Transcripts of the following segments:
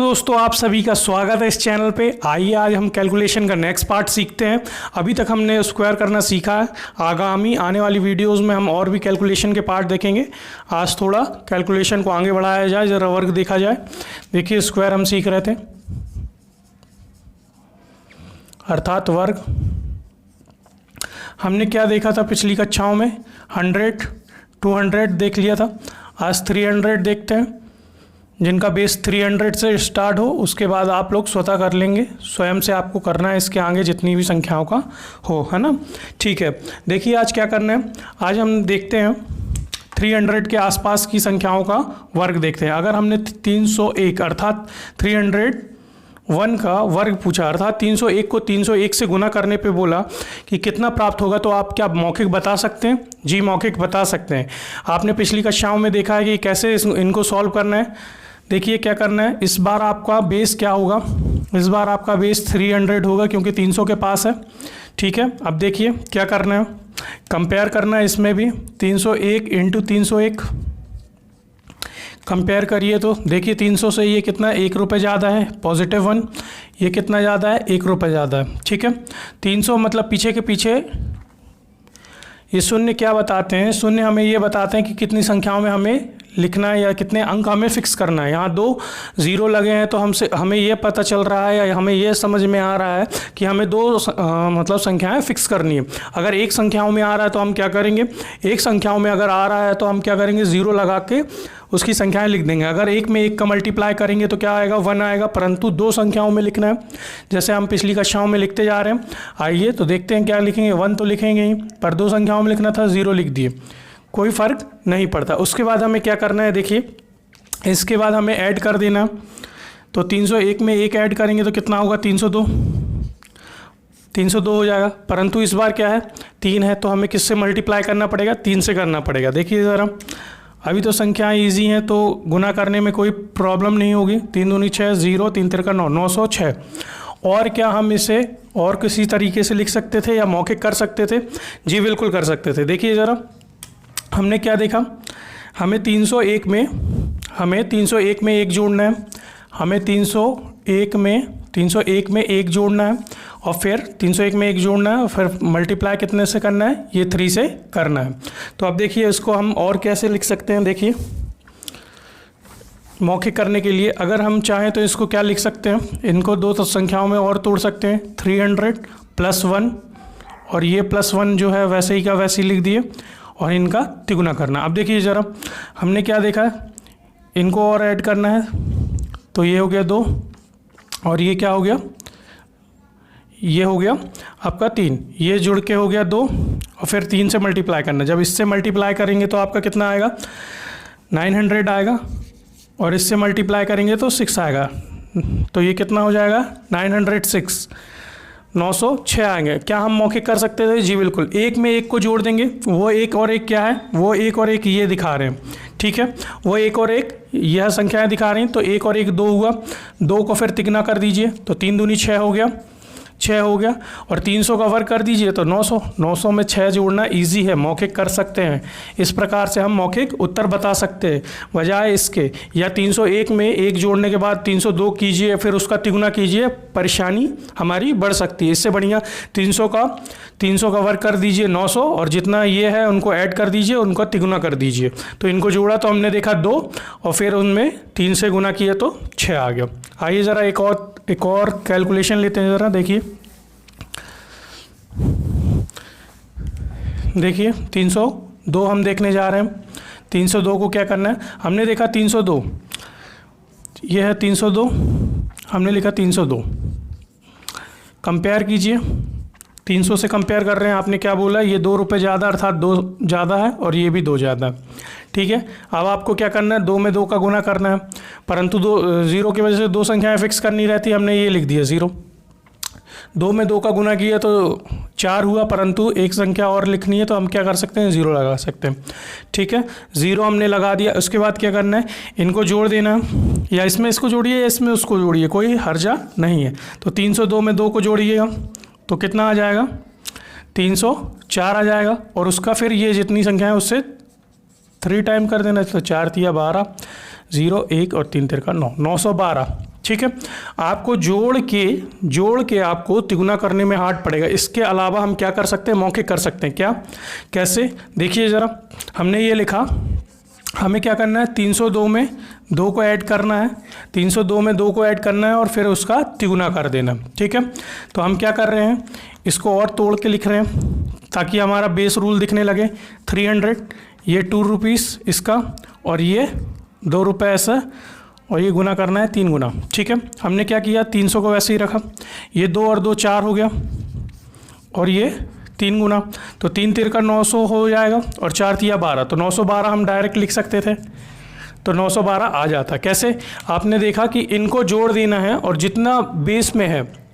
दोस्तों, आप सभी का स्वागत है इस चैनल पे। आइए आज हम कैलकुलेशन का नेक्स्ट पार्ट सीखते हैं। अभी तक हमने स्क्वायर करना सीखा है। आगामी आने वाली वीडियोस में हम और भी कैलकुलेशन के पार्ट देखेंगे। आज थोड़ा कैलकुलेशन को आगे बढ़ाया जाए, जरा वर्ग देखा जाए। देखिए, स्क्वायर हम सीख रहे थे, अर्थात वर्ग। हमने क्या देखा था पिछली कक्षाओं में? 100, 200 देख लिया था। आज 300 देखते हैं। जिनका बेस 300 से स्टार्ट हो उसके बाद आप लोग स्वतः कर लेंगे, स्वयं से आपको करना है इसके आगे जितनी भी संख्याओं का हो, है ना। ठीक है, देखिए आज क्या करना है। आज हम देखते हैं 300 के आसपास की संख्याओं का वर्ग देखते हैं। अगर हमने 301 अर्थात 301 का वर्ग पूछा, अर्थात 301 को 301 से गुना करने पे बोला कि कितना प्राप्त होगा, तो आप क्या मौखिक बता सकते हैं? जी, मौखिक बता सकते हैं। आपने पिछली कक्षाओं में देखा है कि कैसे इनको सॉल्व करना है। देखिए क्या करना है। इस बार आपका बेस क्या होगा? इस बार आपका बेस 300 होगा क्योंकि 300 के पास है। ठीक है, अब देखिए क्या करना है, कंपेयर करना है। इसमें भी 301 इंटू 301 कंपेयर करिए तो देखिए 300 से ये कितना 1 रुपये ज़्यादा है, +1। ये कितना ज़्यादा है? 1 रुपये ज़्यादा है। ठीक है, 300 मतलब पीछे के पीछे ये शून्य क्या बताते हैं? शून्य हमें ये बताते हैं कि कितनी संख्याओं में हमें लिखना है या कितने अंक हमें फिक्स करना है। यहाँ 2 0 लगे हैं तो हमें ये पता चल रहा है या हमें ये समझ में आ रहा है कि हमें 2 मतलब संख्याएं फिक्स करनी है। अगर एक संख्याओं में आ रहा है तो हम क्या करेंगे? एक संख्याओं में अगर आ रहा है तो हम क्या करेंगे? 0 लगा के उसकी संख्याएं लिख देंगे। अगर एक में एक का मल्टीप्लाई करेंगे तो क्या आएगा? 1 आएगा। परंतु 2 संख्याओं में लिखना है, जैसे हम पिछली कक्षाओं में लिखते जा रहे हैं। आइए तो देखते हैं क्या लिखेंगे। 1 तो लिखेंगे ही, पर 2 संख्याओं में लिखना था, 0 लिख दिए, कोई फ़र्क नहीं पड़ता। उसके बाद हमें क्या करना है? देखिए, इसके बाद हमें ऐड कर देना। तो 301 में 1 ऐड करेंगे तो कितना होगा? 302 हो जाएगा। परंतु इस बार क्या है? 3 है तो हमें किससे मल्टीप्लाई करना पड़ेगा? 3 से करना पड़ेगा। देखिए ज़रा, अभी तो संख्याएं इजी हैं तो गुना करने में कोई प्रॉब्लम नहीं होगी। 3 दूनी 6, 0 3 तिरका 9, 906। और क्या हम इसे और किसी तरीके से लिख सकते थे या मौखिक कर सकते थे? जी बिल्कुल कर सकते थे। देखिए ज़रा, हमने क्या देखा, हमें 301 में 1 जोड़ना है। हमें 301 में 1 जोड़ना है और फिर 301 में 1 जोड़ना है और फिर मल्टीप्लाई कितने से करना है? ये 3 से करना है। तो अब देखिए इसको हम और कैसे लिख सकते हैं। देखिए, मौखिक करने के लिए अगर हम चाहें तो इसको क्या लिख सकते हैं? इनको 2 संख्याओं में और तोड़ सकते हैं। 300 + 1 और ये +1 जो है वैसे ही का वैसे ही लिख दिए और इनका तिगुना करना। अब देखिए ज़रा, हमने क्या देखा है, इनको और ऐड करना है। तो ये हो गया 2 और ये क्या हो गया? ये हो गया आपका 3। ये जुड़ के हो गया 2 और फिर 3 से मल्टीप्लाई करना। जब इससे मल्टीप्लाई करेंगे तो आपका कितना आएगा? 900 आएगा और इससे मल्टीप्लाई करेंगे तो 6 आएगा। तो ये कितना हो जाएगा? 906, 906 आएंगे। क्या हम मौखिक कर सकते थे? जी बिल्कुल। 1 में 1 को जोड़ देंगे। वो 1 और 1 क्या है? वो 1 और 1 ये दिखा रहे हैं। ठीक है, वो 1 और 1 यह संख्याएं दिखा रही हैं। तो 1 और 1 2 हुआ, 2 को फिर तिगुना कर दीजिए तो 3 दूनी 6 हो गया, 6 हो गया। और 300 का वर्ग कर दीजिए तो 900। 900 में 6 जोड़ना इजी है, मौखिक कर सकते हैं। इस प्रकार से हम मौखिक उत्तर बता सकते हैं बजाय इसके। या 301 में 1 जोड़ने के बाद 302 कीजिए फिर उसका तिगुना कीजिए, परेशानी हमारी बढ़ सकती है। इससे बढ़िया 300 का वर्ग कर दीजिए 900 और जितना ये है उनको ऐड कर दीजिए, उनका तिगुना कर दीजिए। तो इनको जोड़ा तो हमने देखा 2 और फिर उनमें 3 से गुना किया तो 6 आ गया। आइए ज़रा एक और कैलकुलेशन लेते हैं। ज़रा देखिए, 302 हम देखने जा रहे हैं। 302 को क्या करना है? हमने देखा 302, ये है 302, हमने लिखा 302। कंपेयर कीजिए, 300 से कंपेयर कर रहे हैं। आपने क्या बोला? ये 2 रुपये ज़्यादा अर्थात 2 ज़्यादा है और ये भी 2 ज़्यादा है। ठीक है, अब आपको क्या करना है? 2 में 2 का गुना करना है। परंतु 0 की वजह से 2 संख्याएं फिक्स करनी रहती, हमने ये लिख दिया 0। 2 में 2 का गुना किया तो 4 हुआ, परंतु एक संख्या और लिखनी है तो हम क्या कर सकते हैं? 0 लगा सकते हैं। ठीक है, 0 हमने लगा दिया। उसके बाद क्या करना है? इनको जोड़ देना है, या इसमें इसको जोड़िए या इसमें उसको जोड़िए, कोई हर्जा नहीं है। तो 302 में 2 को जोड़िएगा तो कितना आ जाएगा? 304 आ जाएगा। और उसका फिर ये जितनी संख्या है उससे 3 टाइम कर देना। तो 4 तिया 12, 0 1 और 3 तिरका 9, 912। ठीक है। आपको जोड़ के आपको तिगुना करने में हार्ड पड़ेगा। इसके अलावा हम क्या कर सकते हैं, मौखिक कर सकते हैं। क्या, कैसे, देखिए ज़रा, हमने ये लिखा, हमें क्या करना है, 302 में 2 को ऐड करना है, 302 में 2 को ऐड करना है और फिर उसका तिगुना कर देना। ठीक है, तो हम क्या कर रहे हैं, इसको और तोड़ के लिख रहे हैं ताकि हमारा बेस रूल दिखने लगे। 300, ये 2 रुपीज़ इसका, और ये 2 रुपये ऐसा, और ये गुना करना है 3 गुना। ठीक है, हमने क्या किया, 300 को वैसे ही रखा, ये 2 और 2 4 हो गया, और ये 3 गुना, तो 3 तिर का 900 हो जाएगा, और 4 तिया 12, तो 912 हम डायरेक्ट लिख सकते थे, तो 912 आ जाता। कैसे, आपने देखा कि इनको जोड़ देना है और जितना बेस में है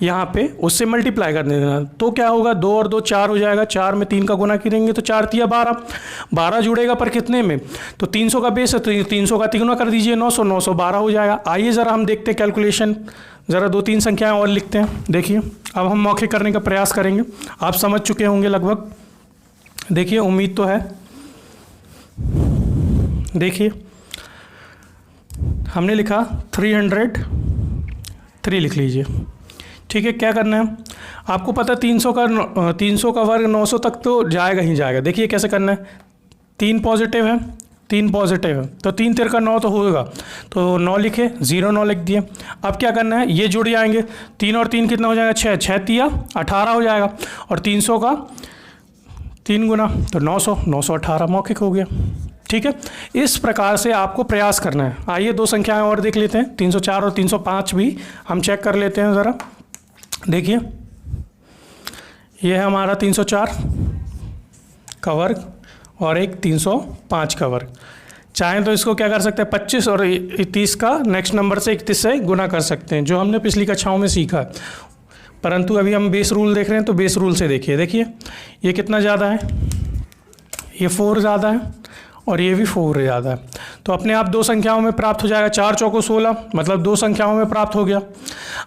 यहाँ पे उससे मल्टीप्लाई कर देना, तो क्या होगा, 2 और 2 4 हो जाएगा, 4 में 3 का गुना करेंगे तो 4 तिया 12, 12 जुड़ेगा पर कितने में, तो 300 का बेस है तो 300 का तिगुना कर दीजिए, 900, 912 हो जाएगा। आइए ज़रा हम देखते हैं कैलकुलेशन, ज़रा 2-3 संख्याएं और लिखते हैं। देखिए, अब हम मौखिक करने का प्रयास करेंगे, आप समझ चुके होंगे लगभग, देखिए उम्मीद तो है। देखिए हमने लिखा 303 लिख लीजिए। ठीक है, क्या करना है, आपको पता 300 का वर्ग 900 तक तो जाएगा ही जाएगा। देखिए कैसे करना है, 3 पॉजिटिव है, 3 पॉजिटिव है, तो 3 तिर का 9 तो होगा, तो 9 लिखे, 0 9 लिख दिए। अब क्या करना है, ये जुड़ जाएंगे, 3 और 3 कितना हो जाएगा, 6, 6 तिया 18 हो जाएगा, और 300 का 3 गुना, तो 900, 918 मौखिक हो गया। ठीक है, इस प्रकार से आपको प्रयास करना है। आइए 2 संख्याएं और देख लेते हैं, 304 और 305 भी हम चेक कर लेते हैं ज़रा। देखिए, ये है हमारा 304 का वर्ग और एक 305 का वर्ग। चाहें तो इसको क्या कर सकते हैं, 25 और 30 का नेक्स्ट नंबर से 31 से गुना कर सकते हैं, जो हमने पिछली कक्षाओं में सीखा है। परंतु अभी हम बेस रूल देख रहे हैं, तो बेस रूल से देखिए। देखिए ये कितना ज़्यादा है, ये 4 ज़्यादा है और ये भी 4 ज़्यादा है, तो अपने आप 2 संख्याओं में प्राप्त हो जाएगा। 4 चौको 16, मतलब 2 संख्याओं में प्राप्त हो गया।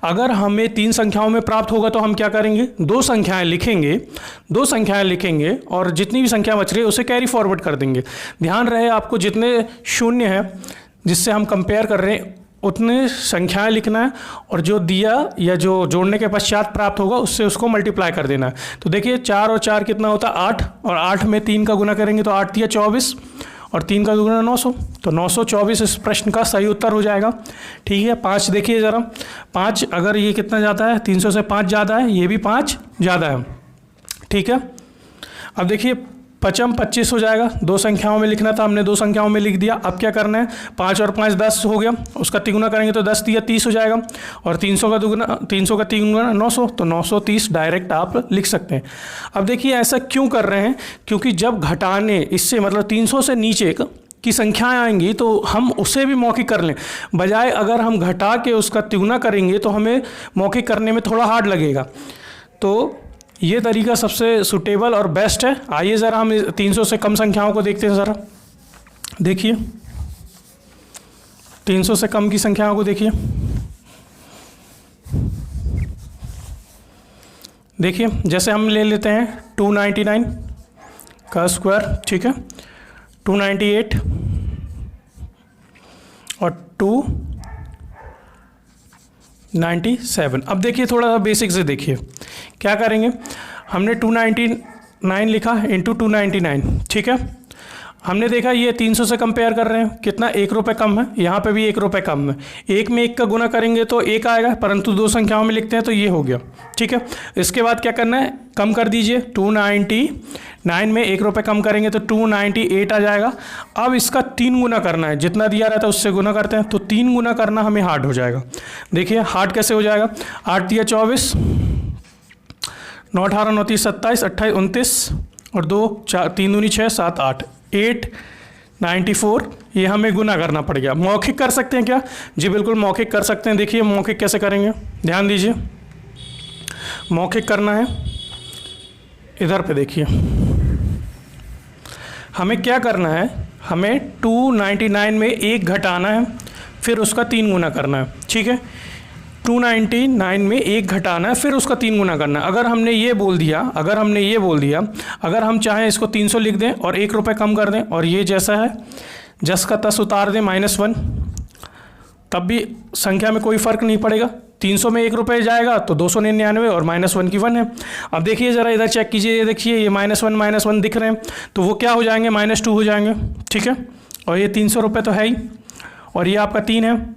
अगर हमें 3 संख्याओं में प्राप्त होगा तो हम क्या करेंगे, 2 संख्याएं लिखेंगे और जितनी भी संख्या बच रही है उसे कैरी फॉरवर्ड कर देंगे। ध्यान रहे आपको, जितने शून्य हैं जिससे हम कंपेयर कर रहे हैं उतने संख्याएं लिखना है, और जो दिया या जो जोड़ने के पश्चात प्राप्त होगा उससे उसको मल्टीप्लाई कर देना है। तो देखिए 4 और 4 कितना होता है, 8, और 8 में 3 का गुना करेंगे तो 8 तिया 24, और 3 का गुना 900, तो 924 इस प्रश्न का सही उत्तर हो जाएगा। ठीक है, 5 देखिए ज़रा, 5 अगर ये कितना ज़्यादा है, 300 से 5 ज़्यादा है, ये भी 5 ज़्यादा है। ठीक है, अब देखिए 5 25 हो जाएगा, 2 संख्याओं में लिखना था, हमने 2 संख्याओं में लिख दिया। अब क्या करना है, 5 और 5 10 हो गया, उसका तिगुना करेंगे तो 10 तिया 30 हो जाएगा, और 300 का तिगुना 900, तो 930 डायरेक्ट आप लिख सकते हैं। अब देखिए ऐसा क्यों कर रहे हैं, क्योंकि जब घटाने इससे मतलब 300 से नीचे की संख्याएं आएंगी तो हम उसे भी मौखिक कर लें, बजाय अगर हम घटा के उसका तिगुना करेंगे तो हमें मौखिक करने में थोड़ा हार्ड लगेगा। तो ये तरीका सबसे सुटेबल और बेस्ट है। आइए ज़रा हम 300 से कम संख्याओं को देखते हैं ज़रा। देखिए 300 से कम की संख्याओं को देखिए। देखिए जैसे हम ले लेते हैं 299 का स्क्वायर, ठीक है, 298 और 297। अब देखिए थोड़ा सा बेसिक से देखिए क्या करेंगे। हमने 299 लिखा इंटू 299, ठीक है। हमने देखा ये 300 से कंपेयर कर रहे हैं, कितना 1 रुपये कम है, यहाँ पे भी 1 रुपये कम है। 1 में 1 का गुना करेंगे तो 1 आएगा, परंतु 2 संख्याओं में लिखते हैं तो ये हो गया, ठीक है। इसके बाद क्या करना है, कम कर दीजिए। 299 में 1 रुपये कम करेंगे तो 298 आ जाएगा। अब इसका 3 गुना करना है, जितना दिया रहता है उससे गुना करते हैं, तो 3 गुना करना हमें हार्ड हो जाएगा। देखिए हार्ड कैसे हो जाएगा, 8 तिया 24, 9 18 9 30 27 28 29 और 2 4 3 दूनी 6 7 8 894, ये हमें गुना करना पड़ गया। मौखिक कर सकते हैं क्या, जी बिल्कुल मौखिक कर सकते हैं। देखिए मौखिक कैसे करेंगे, ध्यान दीजिए। मौखिक करना है, इधर पे देखिए, हमें क्या करना है, हमें 299 में 1 घटाना है, फिर उसका 3 गुना करना है, ठीक है। 299 में 1 घटाना है, फिर उसका 3 गुना करना है। अगर हमने ये बोल दिया, अगर हम चाहें इसको 300 लिख दें और 1 रुपये कम कर दें, और ये जैसा है जस का तस उतार दें -1, तब भी संख्या में कोई फ़र्क नहीं पड़ेगा। 300 में 1 रुपये जाएगा तो 299 और -1 की 1 है। अब देखिए ज़रा इधर चेक कीजिए, ये देखिए ये -1 दिख रहे हैं, तो वो क्या हो जाएंगे, -2 हो जाएंगे, ठीक है। और ये 300 रुपये तो है ही, और ये आपका 3 है,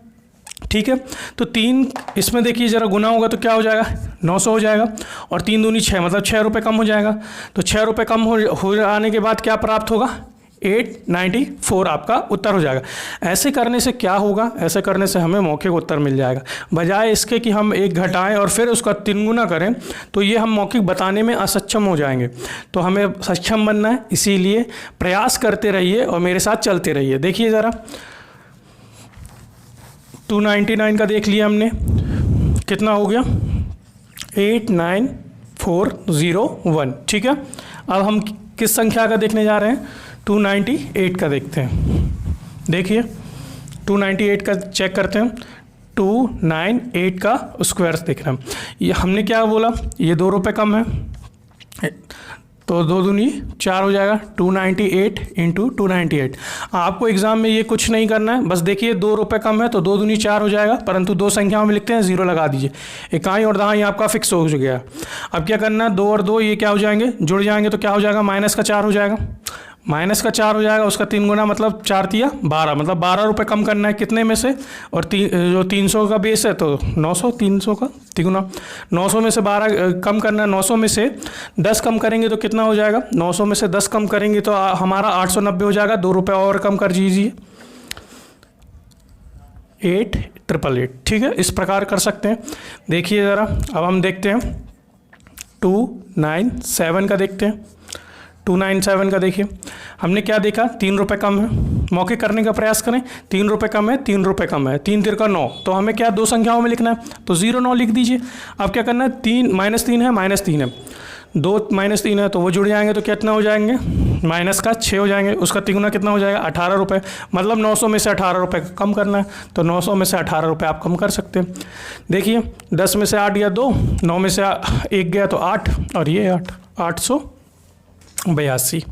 ठीक है। तो 3 इसमें देखिए ज़रा गुना होगा तो क्या हो जाएगा, 900 हो जाएगा, और 3 दूनी 6, मतलब 6 रुपये कम हो जाएगा। तो 6 रुपये कम हो आने के बाद क्या प्राप्त होगा, 894 आपका उत्तर हो जाएगा। ऐसे करने से क्या होगा, ऐसे करने से हमें मौखिक उत्तर मिल जाएगा। बजाय इसके कि हम 1 घटाएं और फिर उसका 3 गुना करें, तो ये हम मौखिक बताने में असक्षम हो जाएंगे। तो हमें सक्षम बनना है, इसीलिए प्रयास करते रहिए और मेरे साथ चलते रहिए। देखिए ज़रा 299 का देख लिया हमने, कितना हो गया, 89401, ठीक है। अब हम किस संख्या का देखने जा रहे हैं, 298 का देखते हैं। देखिए 298 का चेक करते हैं, 298 का स्क्वायर देख रहे हैं। ये हमने क्या बोला, ये 2 रुपये कम है, तो 2 दूनी 4 हो जाएगा, 298 इंटू 298। आपको एग्जाम में ये कुछ नहीं करना है, बस देखिए 2 रुपये कम है तो 2 दूनी 4 हो जाएगा, परंतु 2 संख्याओं में लिखते हैं, 0 लगा दीजिए। इकाई और दहाई आपका फिक्स हो गया। अब क्या करना है, 2 और 2 ये क्या हो जाएंगे, जुड़ जाएंगे, तो क्या हो जाएगा, -4 हो जाएगा, -4 हो जाएगा, उसका 3 गुना मतलब 4 तिया 12, मतलब 12 रुपये कम करना है कितने में से, और जो 300 का बेस है तो 900, 300 का तिगुना, 900 में से 12 कम करना है, 900 में से 10 कम करेंगे तो कितना हो जाएगा, 900 में से 10 कम करेंगे तो हमारा 890 हो जाएगा। 2 रुपये और कम कर दीजिए, 8888, ठीक है। इस प्रकार कर सकते हैं। देखिए ज़रा अब हम देखते हैं 297 का देखते हैं। 297 का देखिए, हमने क्या देखा, 3 रुपये कम है, मौखिक करने का प्रयास करें, 3 रुपये कम है, 3 रुपये कम है, 3 तिरका 9, तो हमें क्या 2 संख्याओं में लिखना है, तो 0-9 लिख दीजिए। अब क्या करना है, -3 है, -3 है, 2 -3 है तो वो जुड़ जाएंगे, तो कितना हो जाएंगे, -6 हो जाएंगे, उसका तिगुना कितना हो जाएगा, 18 रुपये, मतलब 900 में से 18 रुपये कम करना है, तो 900 में से 18 रुपये आप कम कर सकते हैं। देखिए 10 में से 8 गया 2, 9 में से 1 गया तो 8, और ये 882,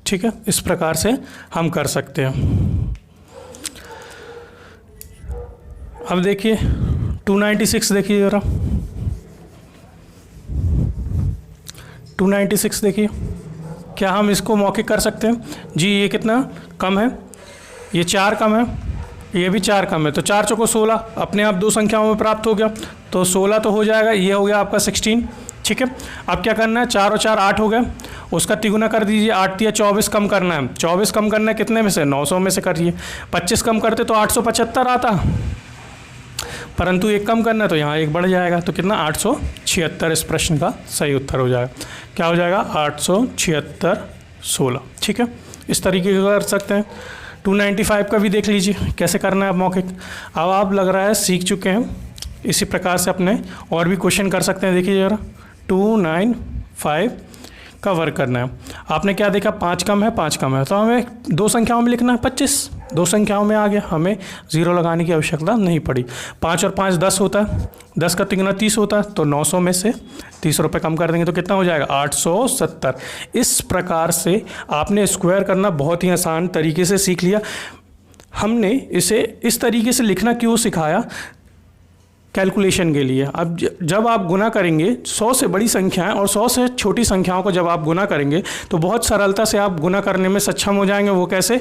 ठीक है। इस प्रकार से हम कर सकते हैं। अब देखिए 296 देखिए ज़रा, 296 देखिए, क्या हम इसको मौखिक कर सकते हैं जी, ये कितना कम है, ये 4 कम है, ये भी 4 कम है, तो 4 चौको 16 अपने आप 2 संख्याओं में प्राप्त हो गया, तो 16 तो हो जाएगा, ये हो गया आपका 16, ठीक है। अब क्या करना है, 4 और 4 8 हो गए, उसका तिगुना कर दीजिए, 8 तिया 24 कम करना है, 24 कम करना है कितने में से, 900 में से करिए, 25 कम करते तो 875 आता, परंतु एक कम करना है तो यहाँ 1 बढ़ जाएगा, तो कितना 876 इस प्रश्न का सही उत्तर हो जाएगा। क्या हो जाएगा, 876 16, ठीक है। इस तरीके से कर सकते हैं। 295 का भी देख लीजिए कैसे करना है मौखिक। अब आप लग रहा है सीख चुके हैं, इसी प्रकार से अपने और भी क्वेश्चन कर सकते हैं। देखिए ज़रा 295 का वर्क करना है। आपने क्या देखा, 5 कम है, 5 कम है, तो हमें 2 संख्याओं में लिखना है 25, 2 संख्याओं में आ गया, हमें 0 लगाने की आवश्यकता नहीं पड़ी। 5 और 5 10 होता है, 10 का तिगुना 30 होता है, तो 900 में से 30 रुपये कम कर देंगे तो कितना हो जाएगा, 870। इस प्रकार से आपने स्क्वायर करना बहुत ही आसान तरीके से सीख लिया। हमने इसे इस तरीके से लिखना क्यों सिखाया, कैलकुलेशन के लिए। अब जब आप गुना करेंगे 100 से बड़ी संख्याएं और 100 से छोटी संख्याओं को जब आप गुना करेंगे तो बहुत सरलता से आप गुना करने में सक्षम हो जाएंगे। वो कैसे,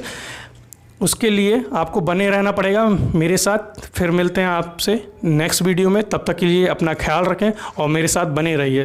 उसके लिए आपको बने रहना पड़ेगा मेरे साथ। फिर मिलते हैं आपसे नेक्स्ट वीडियो में, तब तक के लिए अपना ख्याल रखें और मेरे साथ बने रहिए।